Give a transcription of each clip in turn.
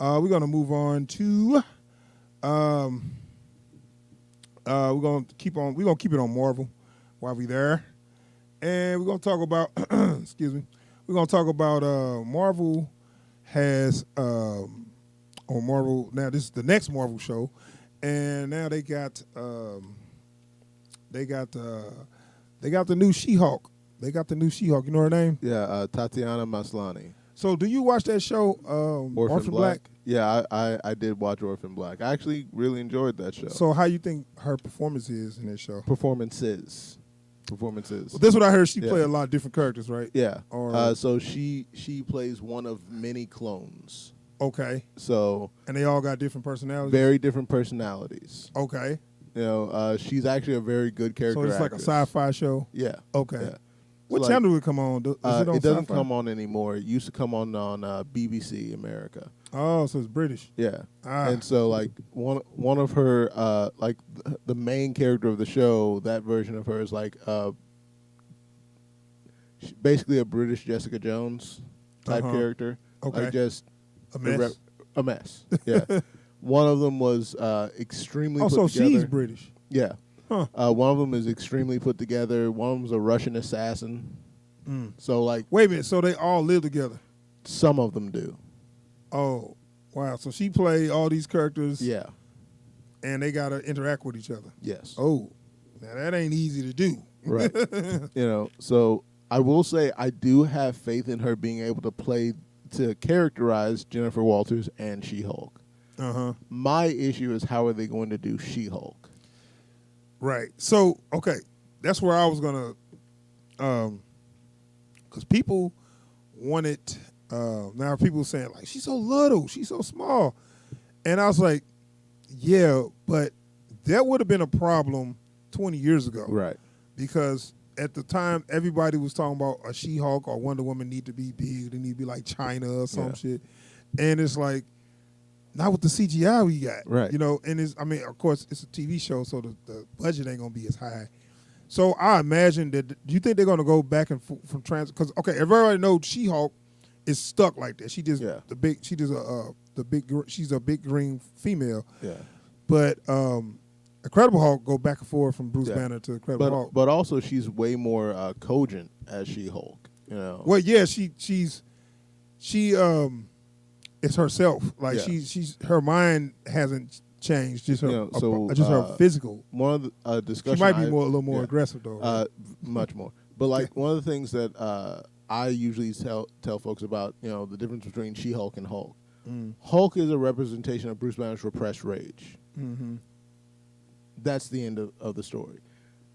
We're gonna move on to. We're gonna keep on. We're gonna keep it on Marvel while we there, and we're gonna talk about. Excuse me. We're gonna talk about Marvel has on Marvel now. This is the next Marvel show, and now they got the new She-Hulk. They got the new She-Hulk. You know her name? Yeah, Tatiana Maslany. So, do you watch that show, Orphan Black? Yeah, I did watch Orphan Black. I actually really enjoyed that show. So, how you think her performance is in that show? Performances. Well, that's what I heard. She play a lot of different characters, right? Yeah. So she plays one of many clones. Okay. So. And they all got different personalities. Very different personalities. Okay. You know, she's actually a very good character. So it's actress. like a sci-fi show. Yeah. Okay. Yeah. What so channel would it come on? Is it on it doesn't Sci-Fi? come on anymore. It used to come on BBC America. Oh, so it's British. Yeah. Ah. And so like one of her like the main character of the show, that version of her is like basically a British Jessica Jones type character. Okay. Like just A mess. A mess. Yeah. One of them was extremely put so together. she's British. Yeah. Huh. One of them is extremely put together. One of them's a Russian assassin. So like, wait a minute. So they all live together? Some of them do. Oh, wow. So she played all these characters. Yeah. And they got to interact with each other. Yes. Oh, now that ain't easy to do. Right. You know, so I will say I do have faith in her being able to characterize Jennifer Walters and She-Hulk. My issue is how are they going to do She-Hulk? Right. So, okay, that's where I was going to, because people wanted, now people saying, like, she's so little, she's so small. And I was like, yeah, but that would have been a problem 20 years ago. Right. Because at the time, everybody was talking about a She-Hulk or Wonder Woman need to be big, they need to be like China or some shit. And it's like, not with the CGI we got, right? You know, and it's, I mean, of course, it's a TV show, so the budget ain't gonna be as high. So I imagine that. Do you think they're gonna go back and from trans? Because okay, everybody knows She-Hulk is stuck like that. She just the big. She just the big. She's a big green female. Yeah. But Incredible Hulk go back and forth from Bruce Banner to Incredible Hulk. But also she's way more cogent as She-Hulk. You know. Well, yeah, she's it's herself. Like she's her mind hasn't changed. Just her, just her physical. One of the discussion. She might be a little more aggressive though. Right? Much more. But like one of the things that I usually tell folks about, you know, the difference between She-Hulk and Hulk. Hulk is a representation of Bruce Banner's repressed rage. That's the end of the story.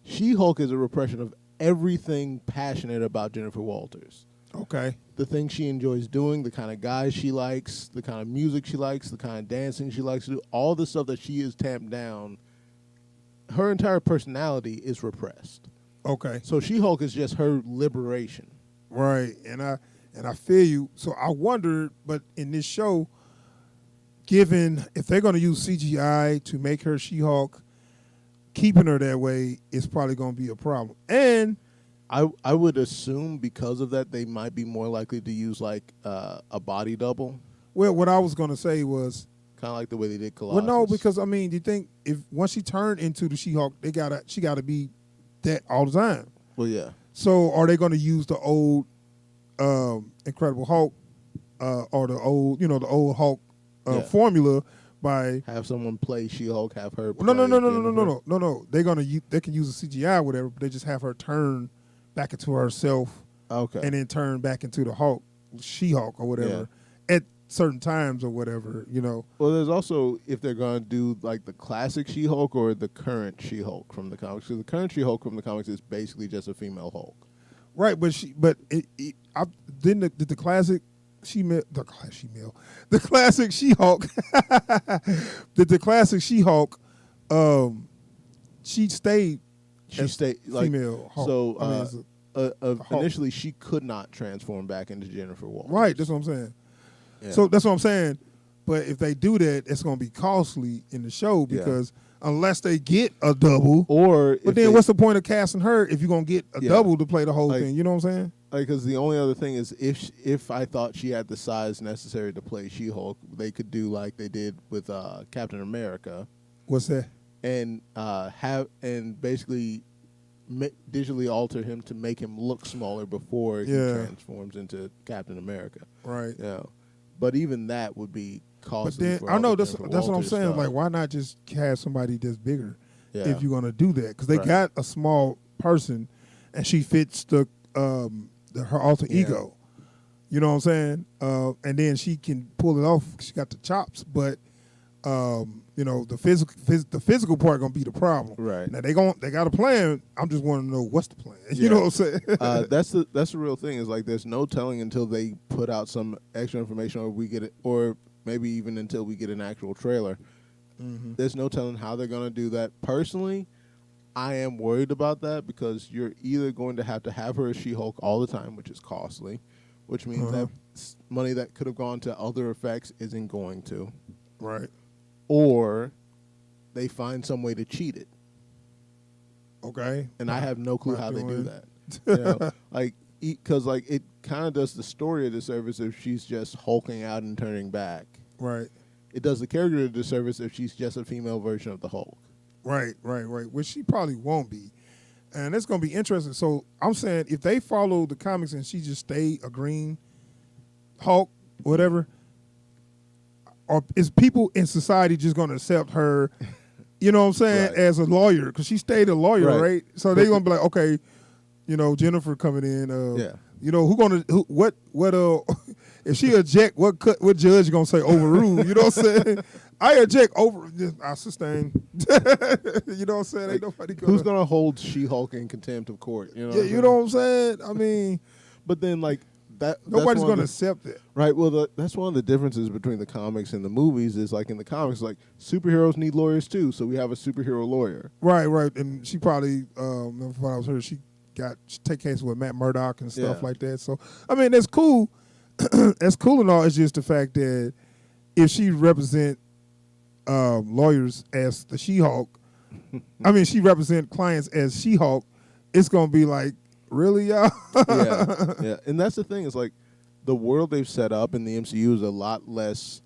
She-Hulk is a repression of everything passionate about Jennifer Walters. Okay. The things she enjoys doing, the kind of guys she likes, the kind of music she likes, the kind of dancing she likes to do, all the stuff that she is tamped down, her entire personality is repressed. Okay. So She-Hulk is just her liberation. Right. And I feel you. So I wonder, but in this show, given if they're going to use CGI to make her She-Hulk, keeping her that way is probably going to be a problem. And I would assume because of that, they might be more likely to use like a body double. Well, what I was going to say was kind of like the way they did Colossus. Well, no, because I mean, do you think if once she turned into the She-Hulk, she gotta be that all the time? Well, yeah. So are they going to use the old Incredible Hulk or the old Hulk formula? By have someone play She-Hulk, have her play No. They can use a CGI or whatever, but they just have her turn back into herself, and then turn back into the Hulk, She-Hulk or whatever at certain times or whatever, you know. Well, there's also if they're going to do like the classic She-Hulk or the current She-Hulk from the comics. Because the current She-Hulk from the comics is basically just a female Hulk, right? But the classic. The classic She-Hulk. the classic She-Hulk. She stayed like female Hulk. So initially, she could not transform back into Jennifer Walters. Right. That's what I'm saying. Yeah. So that's what I'm saying. But if they do that, it's going to be costly in the show because unless they get a double, or but then what's the point of casting her if you're going to get a double to play the whole thing? You know what I'm saying? because the only other thing is if I thought she had the size necessary to play She-Hulk, they could do like they did with Captain America. What's that? And basically digitally alter him to make him look smaller before he transforms into Captain America. Right. Yeah. But even that would be costly. But then I know that's what I'm saying. Stuff. Like, why not just have somebody that's bigger if you're gonna do that? Because they right. got a small person, and she fits her alter ego. You know what I'm saying? And then she can pull it off. She got the chops, but you know, the physical part gonna be the problem. Right. Now they got a plan. I'm just wanting to know what's the plan. You know what I'm saying? That's the real thing. Is like there's no telling until they put out some extra information, or we get it, or maybe even until we get an actual trailer. Mm-hmm. There's no telling how they're gonna do that. Personally, I am worried about that because you're either going to have her as She-Hulk all the time, which is costly, which means that money that could have gone to other effects isn't going to. Right. Or they find some way to cheat it. Okay. And I have no clue how they do that. You know, like, because like it kind of does the story a disservice if she's just hulking out and turning back. Right. It does the character a disservice if she's just a female version of the Hulk. Right. Which she probably won't be. And it's going to be interesting. So I'm saying if they follow the comics and she just stayed a green Hulk, whatever, or is people in society just going to accept her, you know what I'm saying, as a lawyer? Because she stayed a lawyer, right? So they're going to be like, okay, you know, Jennifer coming in. You know, what if she object, what judge going to say overrule? You know what I'm saying? I object I sustain. You know what I'm saying? Like, Ain't nobody who's going to hold She-Hulk in contempt of court? You know you know what I'm saying? I mean. But then, like, nobody's going to accept it. Right. Well, that's one of the differences between the comics and the movies is, like, in the comics, like, superheroes need lawyers, too, so we have a superhero lawyer. Right. And she probably, from what I was heard, she take cases with Matt Murdock and stuff like that. So, I mean, that's cool. That's cool and all. It's just the fact that if she represent lawyers as the She-Hulk, I mean, she represent clients as She-Hulk, it's going to be like, really, y'all? Yeah. And that's the thing is, like, the world they've set up in the MCU is a lot less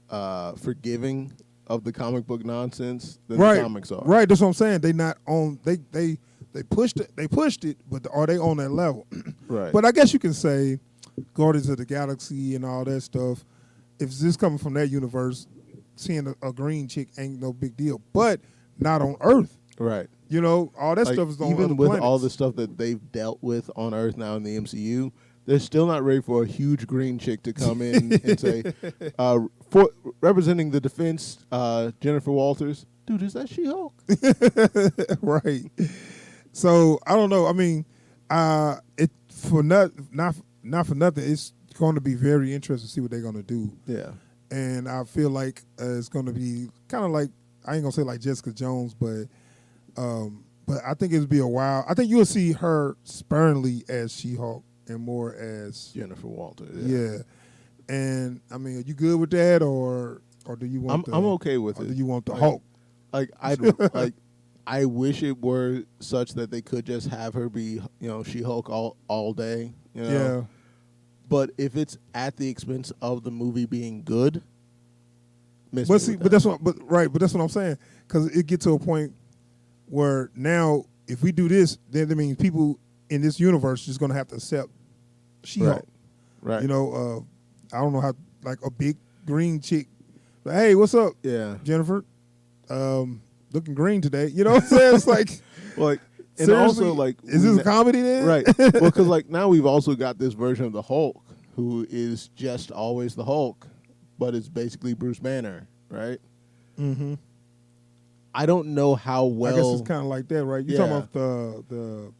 forgiving of the comic book nonsense than the comics are. Right, that's what I'm saying. They not on they pushed it, but are they on that level? Right. But I guess you can say Guardians of the Galaxy and all that stuff, if this coming from that universe, seeing a green chick ain't no big deal. But not on Earth. Right. You know, all that stuff is on even other with planets. all the stuff that they've dealt with on Earth now in the MCU, they're still not ready for a huge green chick to come in and say, representing the defense, Jennifer Walters, dude, is that She-Hulk? Right. So I don't know. I mean, not for nothing. It's going to be very interesting to see what they're going to do. Yeah. And I feel like it's going to be kind of like, I ain't gonna say like Jessica Jones, but I think it'll be a while. I think you'll see her sparingly as She-Hulk and more as Jennifer Walters. Yeah. And I mean, are you good with that, or do you want? I'm okay with it. Do you want the Hulk? Like I wish it were such that they could just have her be, you know, She-Hulk all day. You know? Yeah. But if it's at the expense of the movie being good. But that's what I'm saying, because it get to a point where now if we do this, then that means people in this universe just gonna have to accept She-Hulk. Right. You know, I don't know how, like a big green chick. But, hey, what's up? Yeah. Jennifer, looking green today. You know what I'm saying? It's like, and also like, is this a comedy then? Right. Well, because like now we've also got this version of the Hulk who is just always the Hulk, but it's basically Bruce Banner, right? Mm-hmm. I don't know how well. I guess it's kind of like that, right? You're talking about the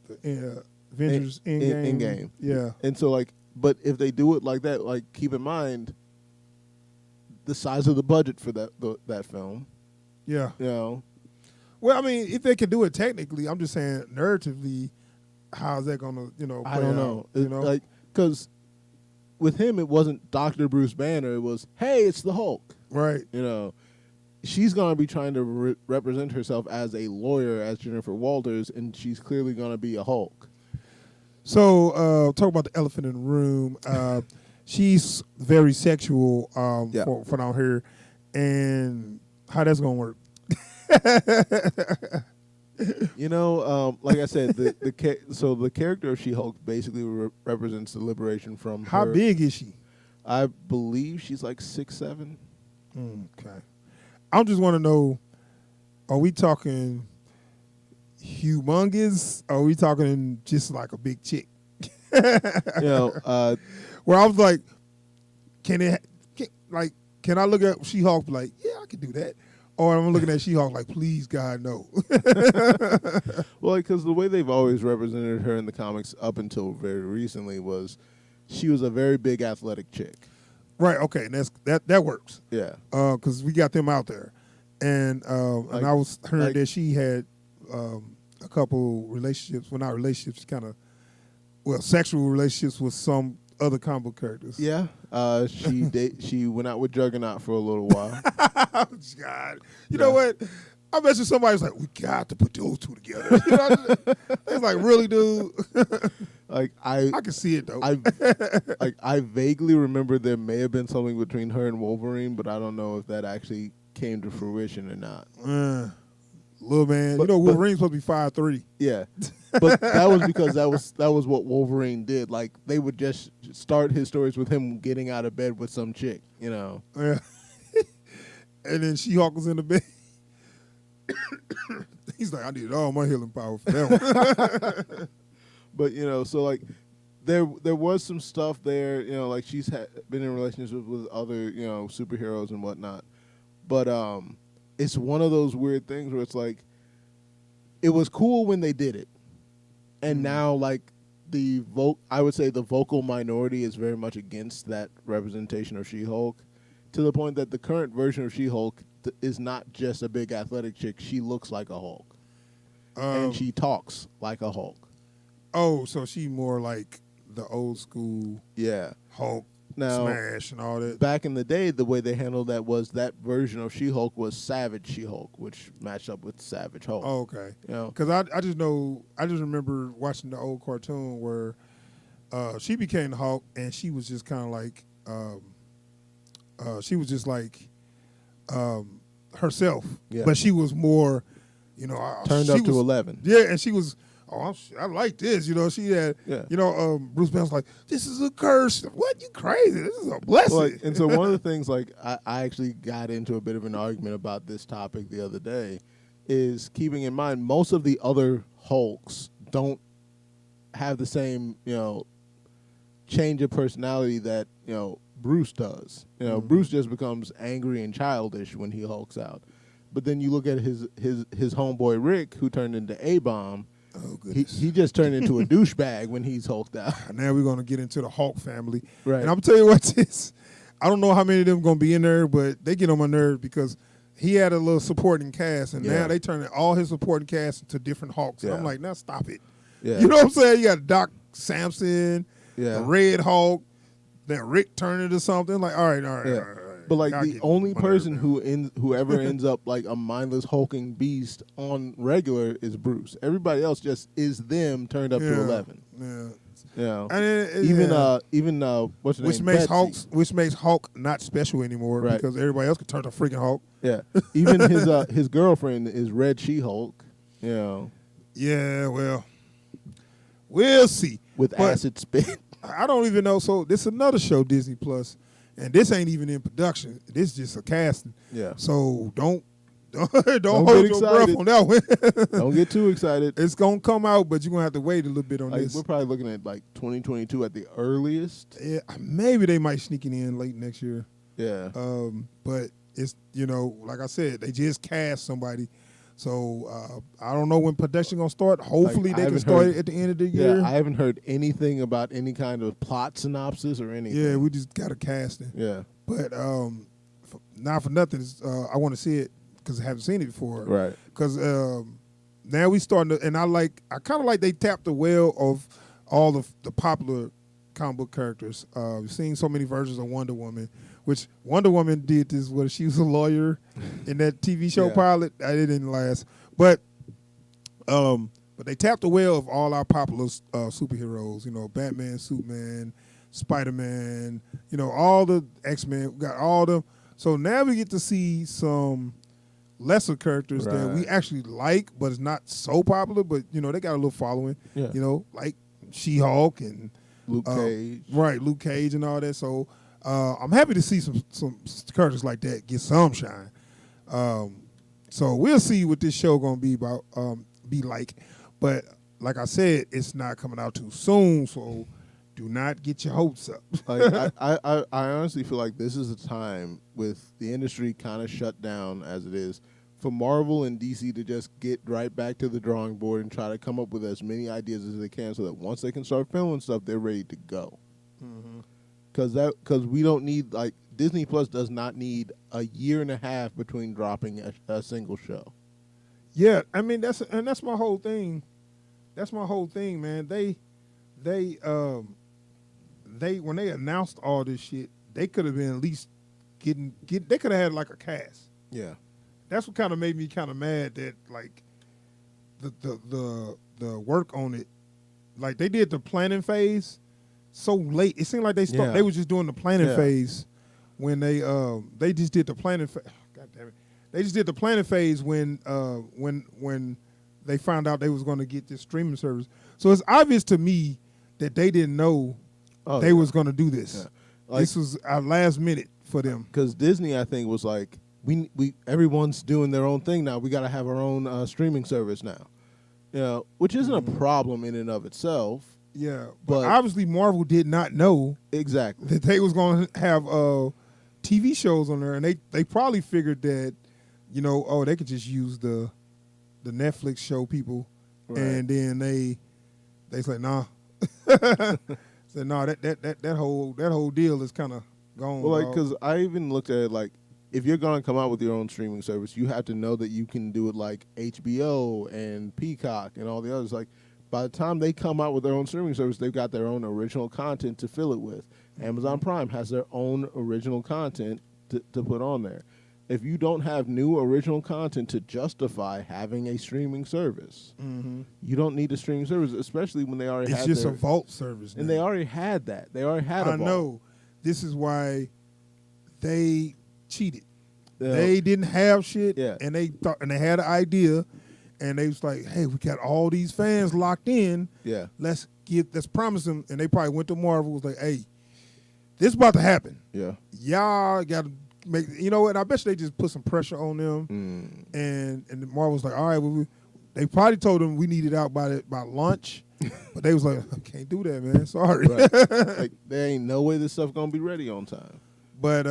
Avengers Endgame. Yeah. And so like, but if they do it like that, like keep in mind the size of the budget for that film. Yeah. You know. Well, I mean, if they can do it technically, I'm just saying narratively, how's that gonna, play I don't know. out, you know? Like, because with him, it wasn't Dr. Bruce Banner. It was, hey, it's the Hulk. Right. You know, she's going to be trying to represent herself as a lawyer, as Jennifer Walters, and she's clearly going to be a Hulk. So talk about the elephant in the room. She's very sexual for down here, and how that's gonna work. Like I said, the character of She-Hulk basically represents the liberation from How her. big is she? I believe she's like 6'7". Okay. I just want to know, are we talking humongous? Or are we talking just like a big chick? Where I was like, can I look at She-Hulk like, yeah, I can do that? Or I'm looking at She-Hulk like, please, God, no. Well, because the way they've always represented her in the comics up until very recently was she was a very big athletic chick. Right, okay, and that works. Yeah. Because we got them out there. And and I was hearing that she had a couple relationships, well, not relationships, sexual relationships with some other comic book characters. Yeah. She went out with Juggernaut for a little while. Oh, God. You know what? I bet you somebody's like, we got to put those two together. It's like, really, dude? I can see it, though. I vaguely remember there may have been something between her and Wolverine, but I don't know if that actually came to fruition or not. Little man. Wolverine's supposed to be 5'3". Yeah. But that was because that was what Wolverine did. Like, they would just start his stories with him getting out of bed with some chick, Yeah. And then She-Hulk was in the bed. He's like, I need all my healing power for that one. But, so, like, there was some stuff there, like she's been in relationships with other, superheroes and whatnot. But it's one of those weird things where it's like, it was cool when they did it. And now, like, I would say the vocal minority is very much against that representation of She-Hulk, to the point that the current version of She-Hulk is not just a big athletic chick. She looks like a Hulk. And she talks like a Hulk. Oh, so she more like the old school Hulk smash and all that. Back in the day, the way they handled that was that version of She-Hulk was Savage She-Hulk, which matched up with Savage Hulk. Oh, okay. Because I just remember watching the old cartoon where she became the Hulk, and she was just kind of like, she was just like herself, but she was more, turned up to 11. Yeah, and she was. Oh, I like this. She had. Bruce Banner's like, this is a curse. What, you crazy? This is a blessing. And so one of the things, like, I actually got into a bit of an argument about this topic the other day, is keeping in mind most of the other Hulks don't have the same, change of personality that Bruce does. Bruce just becomes angry and childish when he hulks out. But then you look at his homeboy Rick, who turned into A-Bomb. Oh, goodness. He just turned into a douchebag when he's hulked out. Now we're going to get into the Hulk family. Right. And I'm going to tell you what this, I don't know how many of them going to be in there, but they get on my nerves because he had a little supporting cast, and now they turning all his supporting cast into different Hulks. And I'm like, now stop it. Yeah. You know what I'm saying? You got Doc Samson, the Red Hulk, then Rick turned into something. Like, all right. But like the only person who ever ends up like a mindless hulking beast on regular is Bruce. Everybody else just is them turned up to 11. Yeah. Even what's her name? Which makes Hulk not special anymore because everybody else can turn to freaking Hulk. Yeah. Even his girlfriend is Red She-Hulk. Yeah. Well, we'll see. With acid spit. I don't even know. So this is another show, Disney Plus. And this ain't even in production. This is just a casting. Yeah. So don't hold your breath on that one. Don't get too excited. It's gonna come out, but you're gonna have to wait a little bit on this. We're probably looking at like 2022 at the earliest. Yeah, maybe they might sneak it in late next year. Yeah. But it's like I said, they just cast somebody. So I don't know when production gonna start. Hopefully they can start it at the end of the year. Yeah, I haven't heard anything about any kind of plot synopsis or anything. Yeah, we just got a casting. Yeah. But not for nothing, I want to see it because I haven't seen it before. Right. Because now we starting to, and I kind of like they tapped the well of all the popular comic book characters. We've seen so many versions of Wonder Woman, which Wonder Woman did this where she was a lawyer in that TV show pilot. It didn't last. But But they tapped the well of all our popular superheroes. You know, Batman, Superman, Spider-Man. You know, all the X-Men. We got all the. So now we get to see some lesser characters that we actually like, but it's not so popular. But you know, they got a little following. Yeah. You know, like She-Hulk and Luke Cage. Right, Luke Cage and all that. So I'm happy to see some characters like that get some shine. So we'll see what this show gonna be about. Be like. But like I said, it's not coming out too soon, so do not get your hopes up. Like I honestly feel like this is a time with the industry kind of shut down as it is for Marvel and DC to just get right back to the drawing board and try to come up with as many ideas as they can so that once they can start filming stuff, they're ready to go. Because we don't need, like, Disney Plus does not need a year and a half between dropping a single show. Yeah, I mean that's my whole thing. That's my whole thing, man. They when they announced all this shit, they could have been at least they could have had like a cast. Yeah. That's what kind of made me kind of mad that like the work on it, like they did the planning phase so late. It seemed like they was just doing the planning phase when they just did the planning phase. God damn it. They just did the planning phase when they found out they was going to get this streaming service. So it's obvious to me that they didn't know they was going to do this. Yeah. Like, this was our last minute for them. Because Disney, I think, was like, we everyone's doing their own thing now. We got to have our own streaming service now. You know, which isn't a problem in and of itself. Yeah, but obviously Marvel did not know exactly that they was going to have TV shows on there, and they probably figured that, you know, they could just use the Netflix show people, and then they said nah, said no, that whole deal is kind of gone. Well, like, because I even looked at it like, if you're going to come out with your own streaming service, you have to know that you can do it like HBO and Peacock and all the others. Like, by the time they come out with their own streaming service, they've got their own original content to fill it with. Amazon Prime has their own original content to put on there. If you don't have new original content to justify having a streaming service, you don't need a streaming service, especially when they already had it's just a vault service. And they already had that. They already had a vault. I know. This is why they cheated. They didn't have shit, and they thought, and they had an idea, and they was like, "Hey, we got all these fans locked in. Yeah, let's promise them." And they probably went to Marvel, was like, "Hey, this is about to happen. Yeah, y'all got to make, you know what?" And I bet you they just put some pressure on them, and Marvel was like, "All right, they probably told them we need it out by lunch." But they was like, "I can't do that, man. Sorry." Right. Like, there ain't no way this stuff gonna be ready on time. But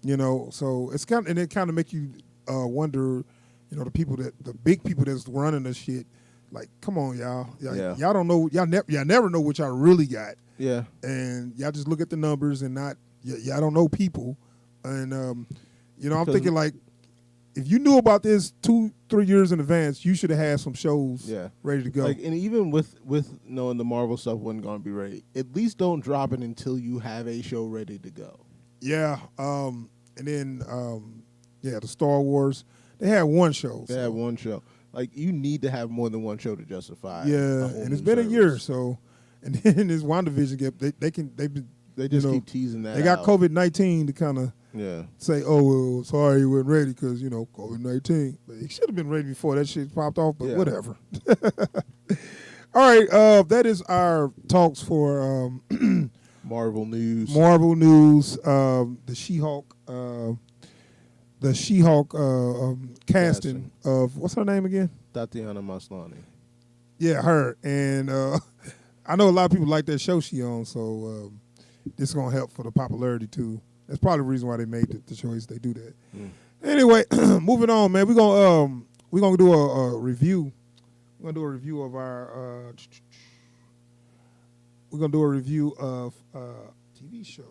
you know, so it kind of make you wonder, you know, the big people that's running the shit. Like, come on, y'all. Y'all don't know. Y'all never know what y'all really got. Yeah. And y'all just look at the numbers and y'all don't know people. And you know, I'm thinking like, if you knew about this 2-3 years in advance, you should have had some shows ready to go. Like, and even with knowing the Marvel stuff wasn't going to be ready, at least don't drop it until you have a show ready to go. Yeah. And then the Star Wars, they had one show. They had one show. Like, you need to have more than one show to justify. Yeah, and it's been a year, so. And then this Wanda Vision, they just keep teasing that. They got COVID-19 to kind of say, "Oh, well, sorry, you weren't ready because, you know, COVID-19." But it should have been ready before that shit popped off, but whatever. All right, that is our talks for Marvel news. The She-Hulk casting of, what's her name again? Tatiana Maslany. Yeah, her. And I know a lot of people like that show she on, so this is going to help for the popularity, too. That's probably the reason why they made the choice they do that. Anyway, moving on, man. We're gonna do a review. We're going to do a review of our... we're going to do a review of TV show.